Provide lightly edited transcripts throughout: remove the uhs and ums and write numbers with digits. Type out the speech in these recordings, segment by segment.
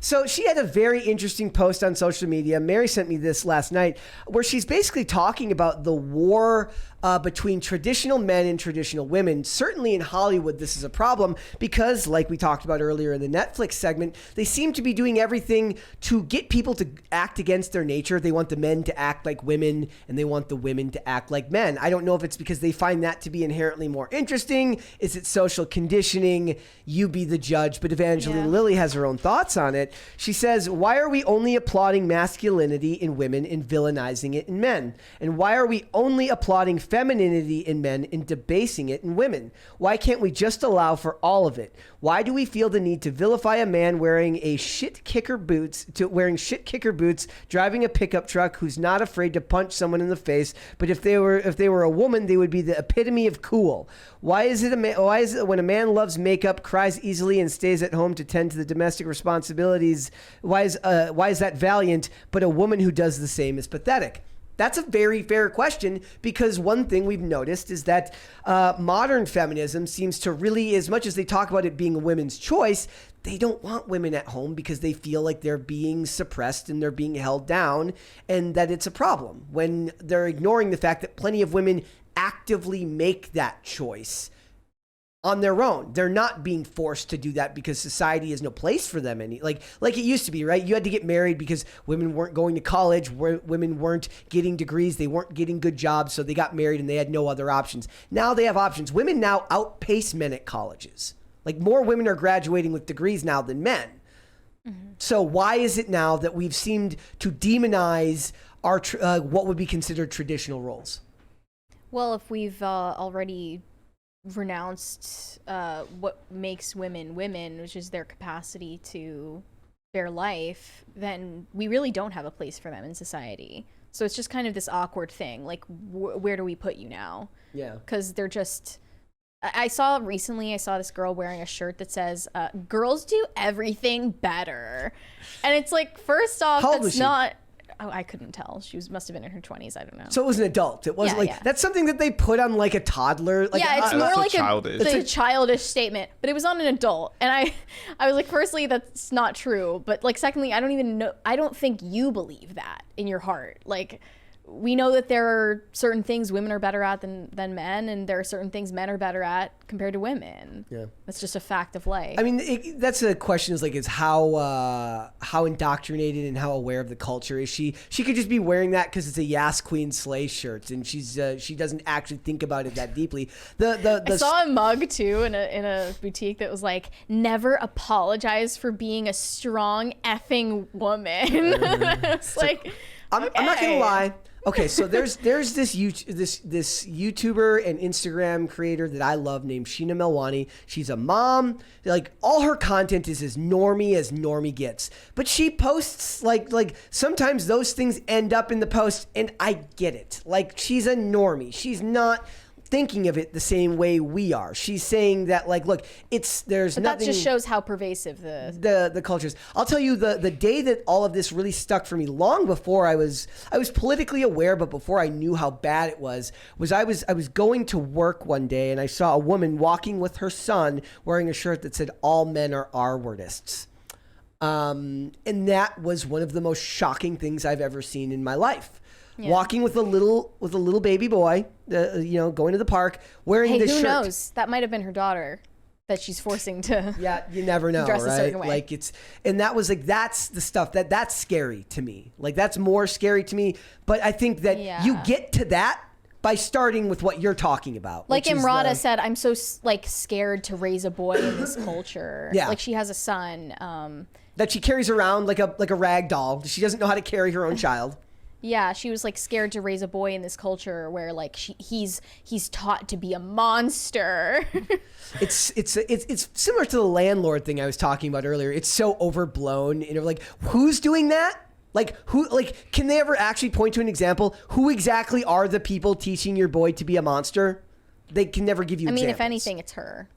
So she had a very interesting post on social media. Mary sent me this last night, where she's basically talking about the war between traditional men and traditional women. Certainly in Hollywood, this is a problem because, like we talked about earlier in the Netflix segment, they seem to be doing everything to get people to act against their nature. They want the men to act like women, and they want the women to act like men. I don't know if it's because they find that to be inherently more interesting. Is it social conditioning? You be the judge. But Evangeline Lilly has her own thoughts on it. She says, why are we only applauding masculinity in women and villainizing it in men? And why are we only applauding femininity in men and debasing it in women? Why can't we just allow for all of it? Why do we feel the need to vilify a man wearing shit kicker boots, driving a pickup truck, who's not afraid to punch someone in the face? But if they were a woman, they would be the epitome of cool. Why is it when a man loves makeup, cries easily, and stays at home to tend to the domestic responsibilities, why is that valiant, but a woman who does the same is pathetic? That's a very fair question, because one thing we've noticed is that modern feminism seems to really, as much as they talk about it being a women's choice, they don't want women at home because they feel like they're being suppressed and they're being held down, and that it's a problem when they're ignoring the fact that plenty of women actively make that choice on their own. They're not being forced to do that because society has no place for them like it used to be, right? You had to get married because women weren't going to college, women weren't getting degrees, they weren't getting good jobs, so they got married and they had no other options. Now they have options. Women now outpace men at colleges. Like, more women are graduating with degrees now than men. Mm-hmm. So why is it now that we've seemed to demonize our what would be considered traditional roles? Well, if we've already renounced what makes women women, which is their capacity to bear life, then we really don't have a place for them in society. So it's just kind of this awkward thing. Like, where do we put you now? Yeah. Because they're just... I saw this girl wearing a shirt that says, girls do everything better. And it's like, first off, that's not... Oh, I couldn't tell. She must have been in her 20s. I don't know. So it was an adult. It wasn't that's something that they put on like a toddler. Like, it's more like a childish statement, but it was on an adult. And I was like, firstly, that's not true. But like, secondly, I don't think you believe that in your heart. Like, we know that there are certain things women are better at than men, and there are certain things men are better at compared to women. Yeah, that's just a fact of life. I mean, that's a question: is how indoctrinated and how aware of the culture is she? She could just be wearing that because it's a Yas Queen Slay shirt, and she doesn't actually think about it that deeply. I saw a mug too in a boutique that was like, "Never apologize for being a strong effing woman." It's like, I'm not gonna lie. Okay, so there's this YouTuber and Instagram creator that I love named Sheena Melwani. She's a mom. Like, all her content is as normie gets. But she posts like sometimes those things end up in the post, and I get it. Like, she's a normie. She's not thinking of it the same way we are. She's saying that, like, look, there's nothing. That just shows how pervasive the culture is. I'll tell you, the day that all of this really stuck for me, long before I was politically aware, but before I knew how bad it was I was going to work one day, and I saw a woman walking with her son wearing a shirt that said "All men are R-wordists." And that was one of the most shocking things I've ever seen in my life. Yeah. Walking with a little baby boy, going to the park, wearing this shirt. Who knows? That might have been her daughter that she's forcing to. Yeah, you never know, dress right? A certain way. Like, that was like, that's the stuff that's scary to me. Like, that's more scary to me. But I think that you get to that by starting with what you're talking about. Like Imrata said, I'm so scared to raise a boy in this culture. Yeah, like, she has a son that she carries around like a rag doll. She doesn't know how to carry her own child. Yeah, she was like scared to raise a boy in this culture where like he's taught to be a monster. It's similar to the landlord thing I was talking about earlier. It's so overblown. Like, who's doing that? Like, who? Like, can they ever actually point to an example? Who exactly are the people teaching your boy to be a monster? They can never give you examples. If anything, it's her.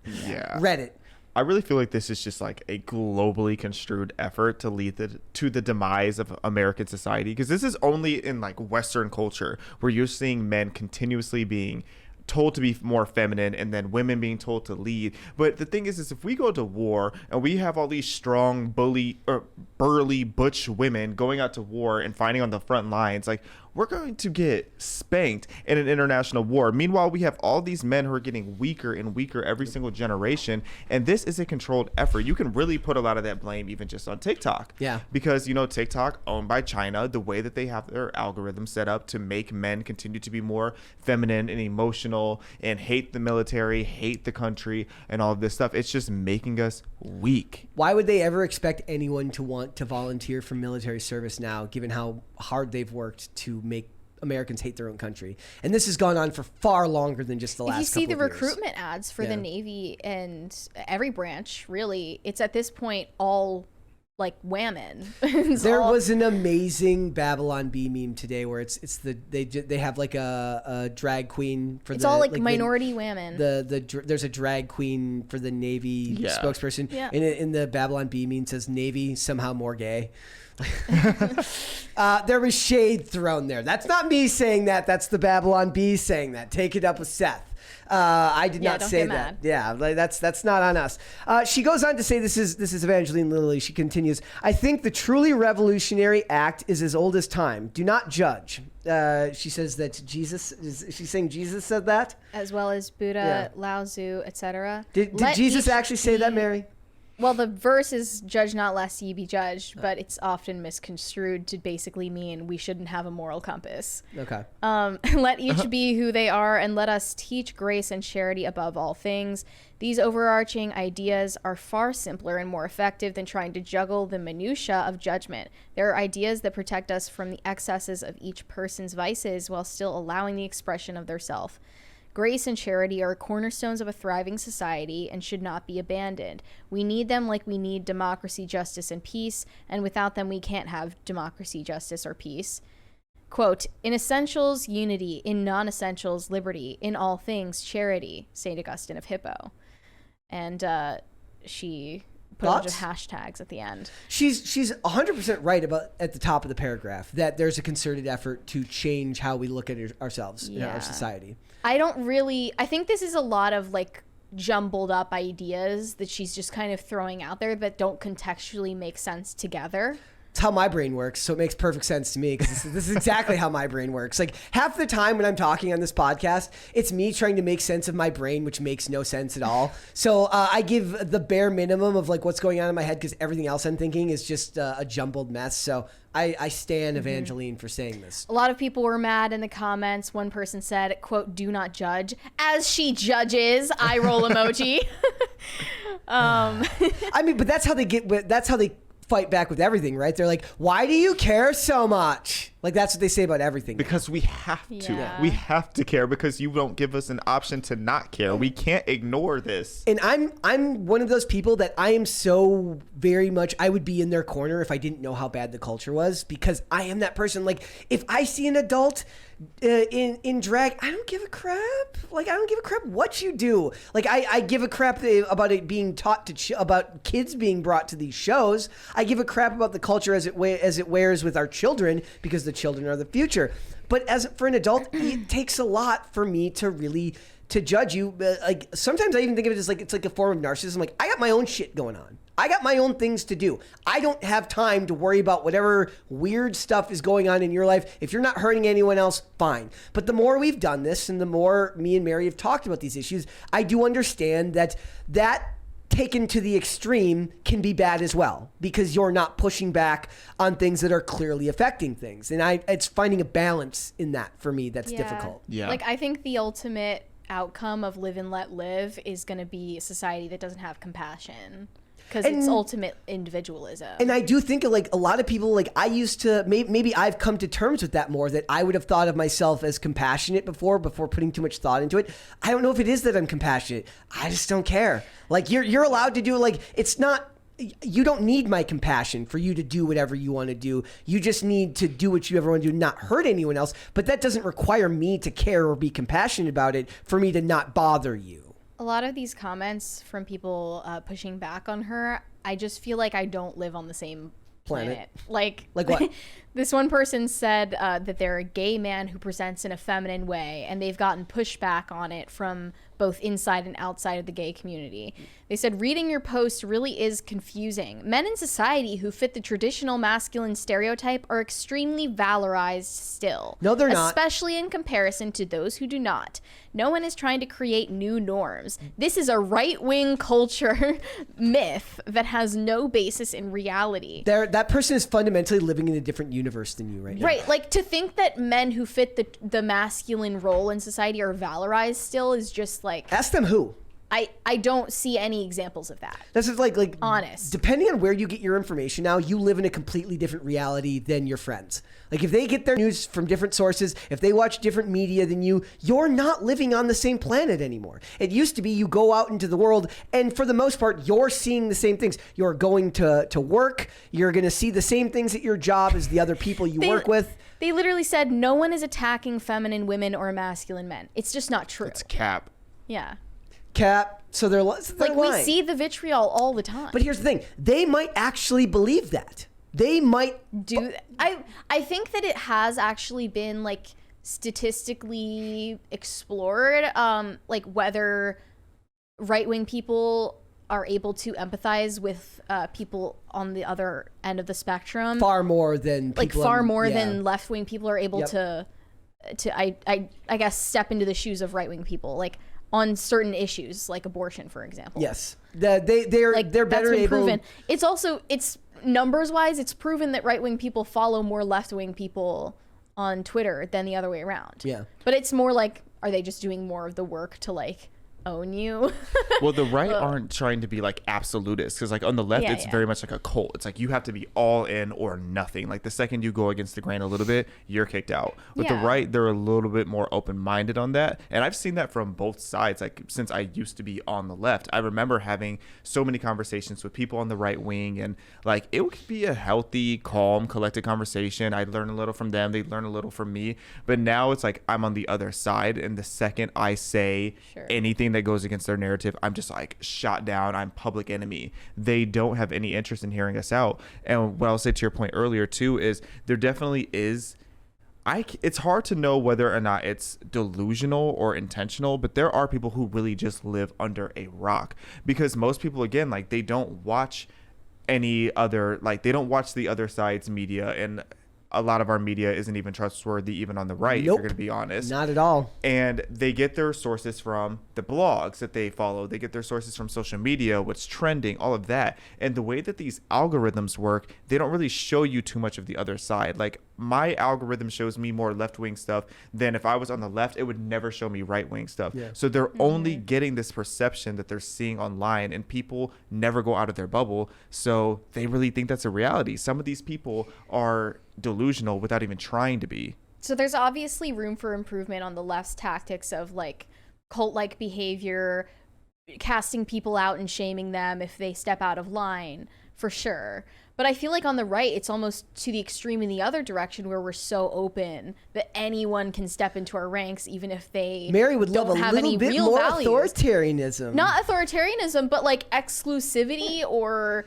Yeah. Reddit. I really feel like this is just like a globally construed effort to lead to the demise of American society, because this is only in like Western culture where you're seeing men continuously being told to be more feminine, and then women being told to lead. But the thing is if we go to war and we have all these strong, burly, butch women going out to war and fighting on the front lines, like, we're going to get spanked in an international war. Meanwhile, we have all these men who are getting weaker and weaker every single generation, and this is a controlled effort. You can really put a lot of that blame even just on TikTok. Yeah. Because, TikTok, owned by China, the way that they have their algorithm set up to make men continue to be more feminine and emotional and hate the military, hate the country, and all of this stuff, it's just making us weak. Why would they ever expect anyone to want to volunteer for military service now, given how hard they've worked to make Americans hate their own country? And this has gone on for far longer than just the last couple of years. If you see the recruitment ads for the Navy and every branch, really, it's at this point all like women. There was an amazing Babylon Bee meme today where they have like a drag queen for it's all like minority women. There's a drag queen for the Navy spokesperson. Yeah. In the Babylon Bee meme says Navy somehow more gay. There was shade thrown there. That's not me saying that. That's the Babylon Bee saying that. Take it up with Seth. I did not say that. Yeah, that's not on us. She goes on to say, this is Evangeline Lilly. She continues, I think the truly revolutionary act is as old as time. Do not judge. She says that she's saying Jesus said that? As well as Buddha, Lao Tzu, etc. Did Jesus actually say that, Mary? Well, the verse is judge not lest ye be judged, but it's often misconstrued to basically mean we shouldn't have a moral compass. Okay. Let each be who they are, and let us teach grace and charity above all things. These overarching ideas are far simpler and more effective than trying to juggle the minutiae of judgment. They're ideas that protect us from the excesses of each person's vices while still allowing the expression of their self. Grace and charity are cornerstones of a thriving society and should not be abandoned. We need them like we need democracy, justice, and peace, and without them we can't have democracy, justice, or peace. Quote, in essentials, unity. In non-essentials, liberty. In all things, charity. St. Augustine of Hippo. And she put a bunch of hashtags at the end. She's 100% right about at the top of the paragraph that there's a concerted effort to change how we look at ourselves in our society. I think this is a lot of like jumbled up ideas that she's just kind of throwing out there that don't contextually make sense together. It's how my brain works, so it makes perfect sense to me because this is exactly how my brain works. Like half the time when I'm talking on this podcast, it's me trying to make sense of my brain, which makes no sense at all. So I give the bare minimum of like what's going on in my head because everything else I'm thinking is just a jumbled mess. So I stand Evangeline for saying this. A lot of people were mad in the comments. One person said, quote, do not judge. As she judges, eye roll emoji. I mean, but that's how they fight back with everything, right? They're like, why do you care so much? Like that's what they say about everything. Because we have to. Yeah. We have to care because you don't give us an option to not care. We can't ignore this. And I'm one of those people that I am so very much, I would be in their corner if I didn't know how bad the culture was because I am that person. Like if I see an adult in drag, I don't give a crap. Like I don't give a crap what you do. Like I give a crap about it being taught about kids being brought to these shows. I give a crap about the culture as it wears with our children because the children are the future. But for an adult, it takes a lot for me to judge you. Like sometimes I even think of it as like it's like a form of narcissism. Like I got my own shit going on. I got my own things to do. I don't have time to worry about whatever weird stuff is going on in your life. If you're not hurting anyone else, fine. But the more we've done this and the more me and Mary have talked about these issues, I do understand that taken to the extreme can be bad as well because you're not pushing back on things that are clearly affecting things. And it's finding a balance in that for me that's difficult. Yeah. Like I think the ultimate outcome of live and let live is going to be a society that doesn't have compassion. Because it's ultimate individualism. And I do think like a lot of people, like I used to, maybe I've come to terms with that more, that I would have thought of myself as compassionate before putting too much thought into it. I don't know if it is that I'm compassionate. I just don't care. Like you're allowed to do, like, it's not, you don't need my compassion for you to do whatever you want to do. You just need to do what you ever want to do, not hurt anyone else. But that doesn't require me to care or be compassionate about it for me to not bother you. A lot of these comments from people pushing back on her, I just feel like I don't live on the same planet. Like what? This one person said that they're a gay man who presents in a feminine way, and they've gotten pushback on it from both inside and outside of the gay community. They said, reading your post really is confusing. Men in society who fit the traditional masculine stereotype are extremely valorized still. No, they're not. Especially in comparison to those who do not. No one is trying to create new norms. This is a right-wing culture myth that has no basis in reality. That person is fundamentally living in a different universe than you right now. Right, like to think that men who fit the masculine role in society are valorized still is just like... Ask them who. I don't see any examples of that. That's just like honest. Depending on where you get your information now, you live in a completely different reality than your friends. Like if they get their news from different sources, if they watch different media than you, you're not living on the same planet anymore. It used to be you go out into the world and for the most part, you're seeing the same things. You're going to work. You're going to see the same things at your job as the other people you work with. They literally said no one is attacking feminine women or masculine men. It's just not true. It's cap. Yeah. Cap. So they're like lying. We see the vitriol all the time. But here's the thing. They might actually believe that. They might do. I think that it has actually been like statistically explored, like whether right-wing people are able to empathize with people on the other end of the spectrum far more than people than left-wing people are able to I guess step into the shoes of right-wing people, like on certain issues like abortion, for example. Yes, they're better that's been able. Proven. It's numbers wise, it's proven that right-wing people follow more left-wing people on Twitter than the other way around. Yeah, but it's more like, are they just doing more of the work to like own you? Well, the right aren't trying to be like absolutists, because like on the left it's very much like a cult. It's like you have to be all in or nothing. Like the second you go against the grain a little bit, you're kicked out. With the right, they're a little bit more open-minded on that, and I've seen that from both sides. Like since I used to be on the left, I remember having so many conversations with people on the right wing, and like it would be a healthy, calm, collected conversation. I'd learn a little from them, they'd learn a little from me. But now it's like I'm on the other side, and the second I say anything that goes against their narrative, I'm just like shot down. I'm public enemy. They don't have any interest in hearing us out. And what I'll say to your point earlier too is there definitely is, it's hard to know whether or not it's delusional or intentional, but there are people who really just live under a rock, because most people, again, like they don't watch any other, like they don't watch the other side's media, and a lot of our media isn't even trustworthy, even on the right, if you're going to be honest. Not at all. And they get their sources from the blogs that they follow. They get their sources from social media, what's trending, all of that. And the way that these algorithms work, they don't really show you too much of the other side. Like my algorithm shows me more left-wing stuff than if I was on the left, it would never show me right-wing stuff. Yeah. So they're only getting this perception that they're seeing online, and people never go out of their bubble. So they really think that's a reality. Some of these people are delusional without even trying to be. So there's obviously room for improvement on the left's tactics of like cult-like behavior, casting people out and shaming them if they step out of line, for sure. But I feel like on the right, it's almost to the extreme in the other direction, where we're so open that anyone can step into our ranks, even if they Mary would love a little bit more authoritarianism. Not authoritarianism, but like exclusivity or,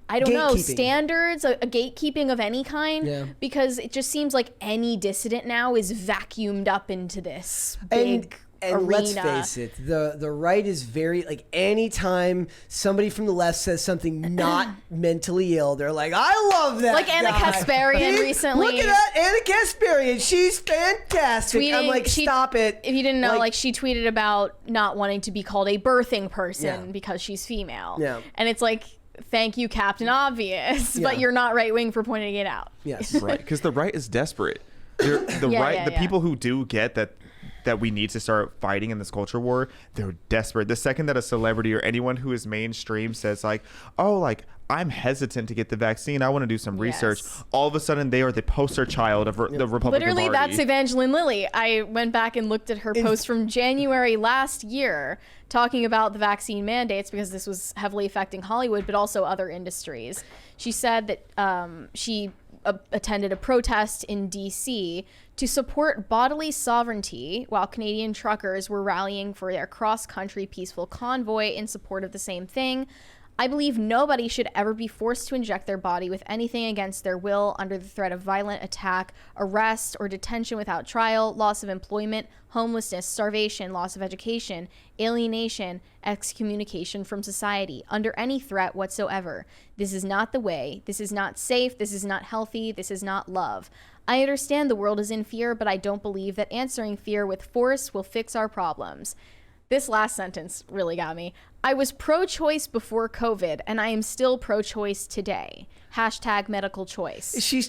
I don't know, standards, a gatekeeping of any kind, because it just seems like any dissident now is vacuumed up into this big and arena. Let's face it, the right is very, like, anytime somebody from the left says something not mentally ill, they're like, I love that Like Anna Kasparian recently. Look at that, Anna Kasparian. She's fantastic. I'm like, stop it. If you didn't know, like she tweeted about not wanting to be called a birthing person because she's female. Yeah. And it's like, thank you, Captain Obvious, but you're not right wing for pointing it out. Yes. Right, because the right is desperate. The people who do get that we need to start fighting in this culture war, they're desperate. The second that a celebrity or anyone who is mainstream says like, oh, like I'm hesitant to get the vaccine, I want to do some research, all of a sudden they are the poster child of the Republican Literally, Party. that's Evangeline Lilly. I went back and looked at her post from January last year talking about the vaccine mandates, because this was heavily affecting Hollywood, but also other industries. She said that she attended a protest in DC to support bodily sovereignty, while Canadian truckers were rallying for their cross-country peaceful convoy in support of the same thing. I believe nobody should ever be forced to inject their body with anything against their will under the threat of violent attack, arrest, or detention without trial, loss of employment, homelessness, starvation, loss of education, alienation, excommunication from society, under any threat whatsoever. This is not the way. This is not safe. This is not healthy. This is not love. I understand the world is in fear, but I don't believe that answering fear with force will fix our problems. This last sentence really got me. I was pro-choice before COVID, and I am still pro-choice today. Hashtag medical choice. Is she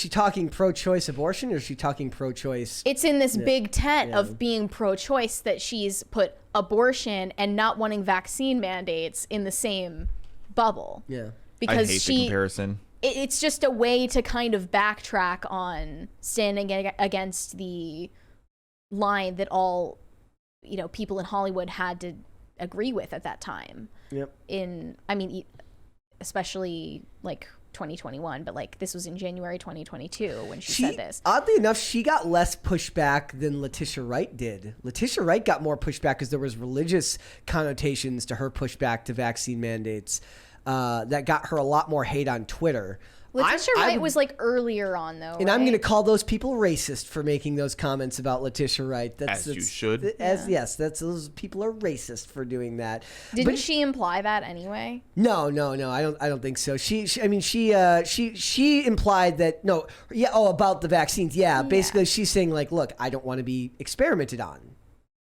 talking pro-choice abortion, or is she talking pro-choice? It's in this big tent of being pro-choice that she's put abortion and not wanting vaccine mandates in the same bubble. Yeah. Because I hate the comparison. It's just a way to kind of backtrack on standing against the line that all, people in Hollywood had to agree with at that time. Yep. Especially like 2021, but like this was in January 2022 when she said this. Oddly enough, she got less pushback than Leticia Wright did. Leticia Wright got more pushback because there was religious connotations to her pushback to vaccine mandates that got her a lot more hate on Twitter. Leticia Wright was like earlier on though, and I'm going to call those people racist for making those comments about Leticia Wright. As you should. Yes, those people are racist for doing that. Didn't she imply that anyway? No. I don't think so. She implied that about the vaccines. Yeah, basically she's saying like, look, I don't want to be experimented on.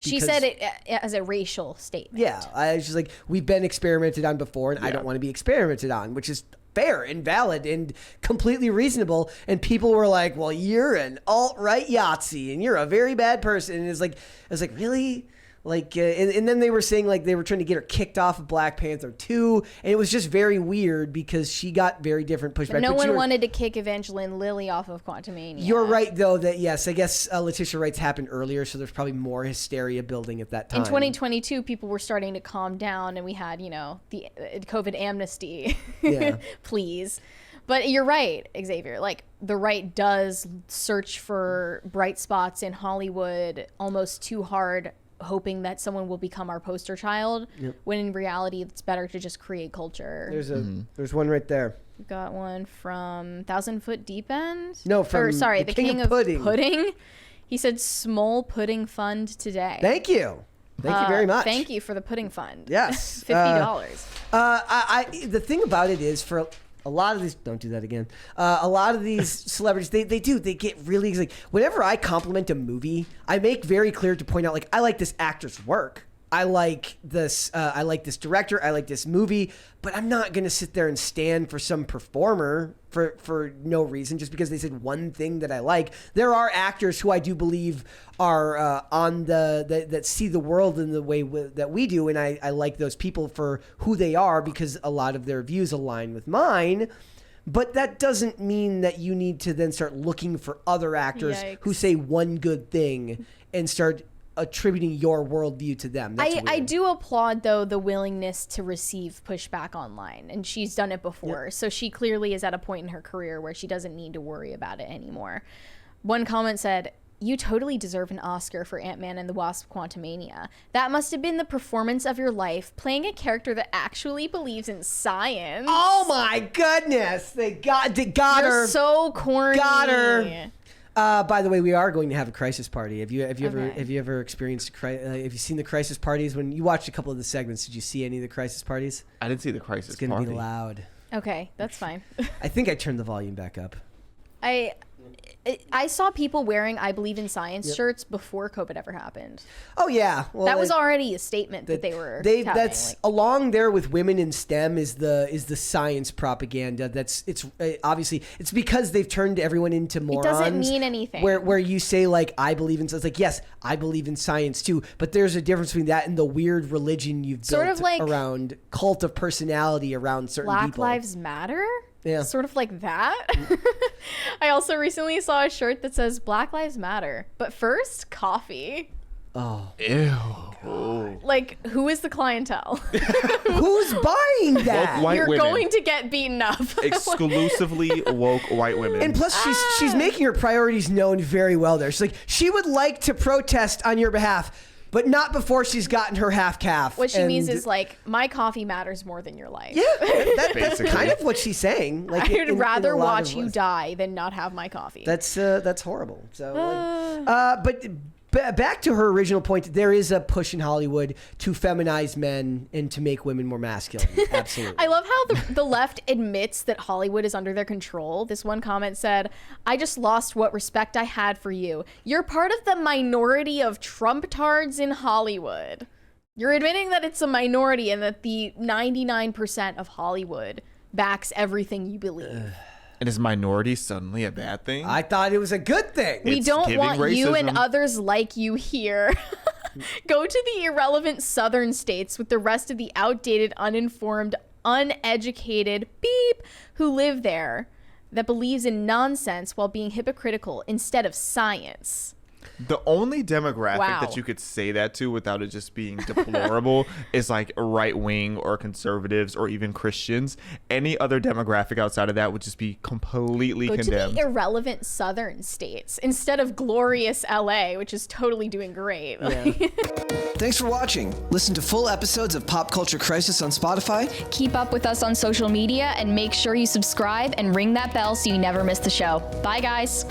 She said it as a racial statement. Yeah, I was just like, we've been experimented on before, and I don't want to be experimented on, which is fair and valid and completely reasonable. And people were like, well, you're an alt-right Yahtzee and you're a very bad person. And I was like, really? Like, and then they were saying like they were trying to get her kicked off of Black Panther 2, and it was just very weird because she got very different pushback. But no one wanted to kick Evangeline Lilly off of Quantumania. You're right, though, that yes, I guess Leticia Wright's happened earlier, so there's probably more hysteria building at that time. In 2022, people were starting to calm down, and we had, the COVID amnesty. Yeah. Please. But you're right, Xavier. Like, the right does search for bright spots in Hollywood almost too hard, hoping that someone will become our poster child, when in reality it's better to just create culture. There's one right there. We've got one from 1,000 Foot Deep End. No, from the King of Pudding. He said small pudding fund today. Thank you very much. Thank you for the pudding fund. Yes. $50. The thing about it is, for a lot of these, don't do that again. A lot of these celebrities, they get really, like, whenever I compliment a movie, I make very clear to point out, like, I like this actor's work. I like this director. I like this movie, but I'm not going to sit there and stand for some performer for no reason just because they said one thing that I like. There are actors who I do believe are that see the world in the way that we do, and I like those people for who they are because a lot of their views align with mine. But that doesn't mean that you need to then start looking for other actors who say one good thing and start attributing your worldview to them. I do applaud, though, the willingness to receive pushback online, and she's done it before. So she clearly is at a point in her career where she doesn't need to worry about it anymore. One comment said, "You totally deserve an Oscar for Ant-Man and the Wasp: Quantumania. That must have been the performance of your life, playing a character that actually believes in science." Oh my goodness, they got her. You're so corny. Got her. By the way, we are going to have a crisis party. Have you ever experienced have you seen the crisis parties? When you watched a couple of the segments, did you see any of the crisis parties? I didn't see the crisis It's going to be loud. Okay, that's fine. I think I turned the volume back up. I saw people wearing "I believe in science" shirts before COVID ever happened. Oh yeah, well, that was already a statement that they were. That's like, along there with women in STEM is the science propaganda. It's obviously it's because they've turned everyone into morons. It doesn't mean anything. Where you say like I believe in, it's like yes, I believe in science too, but there's a difference between that and the weird religion you've built sort of like around cult of personality around certain Black people. Lives Matter. Yeah. Sort of like that. I also recently saw a shirt that says Black Lives Matter, but first, coffee. Oh. Ew. Like, who is the clientele? Who's buying that? Woke white You're women. going to get beaten up. Exclusively woke white women. And plus, she's making her priorities known very well there. She's like, she would like to protest on your behalf, but not before she's gotten her half calf. What she means is like, my coffee matters more than your life. Yeah, that's Basically. kind of what she's saying. Like, I would rather a lot watch of you ways. die than not have my coffee. That's horrible. So, but back to her original point, there is a push in Hollywood to feminize men and to make women more masculine. Absolutely. I love how the left admits that Hollywood is under their control. This one comment said, I just lost what respect I had for you. You're part of the minority of Trump-tards in Hollywood. You're admitting that it's a minority and that the 99% of Hollywood backs everything you believe. And is minority suddenly a bad thing? I thought it was a good thing. We It's don't giving want you and racism. others like you here. Go to the irrelevant southern states with the rest of the outdated, uninformed, uneducated beep who live there that believes in nonsense while being hypocritical instead of science. The only demographic Wow. that you could say that to without it just being deplorable is like right wing or conservatives or even Christians. Any other demographic outside of that would just be completely Go condemned. to the irrelevant southern states instead of glorious LA, which is totally doing great. Thanks for watching. Listen to full episodes of Pop Culture Crisis on Spotify. Keep up with us on social media and make sure you subscribe and ring that bell so you never miss the show. Bye, guys.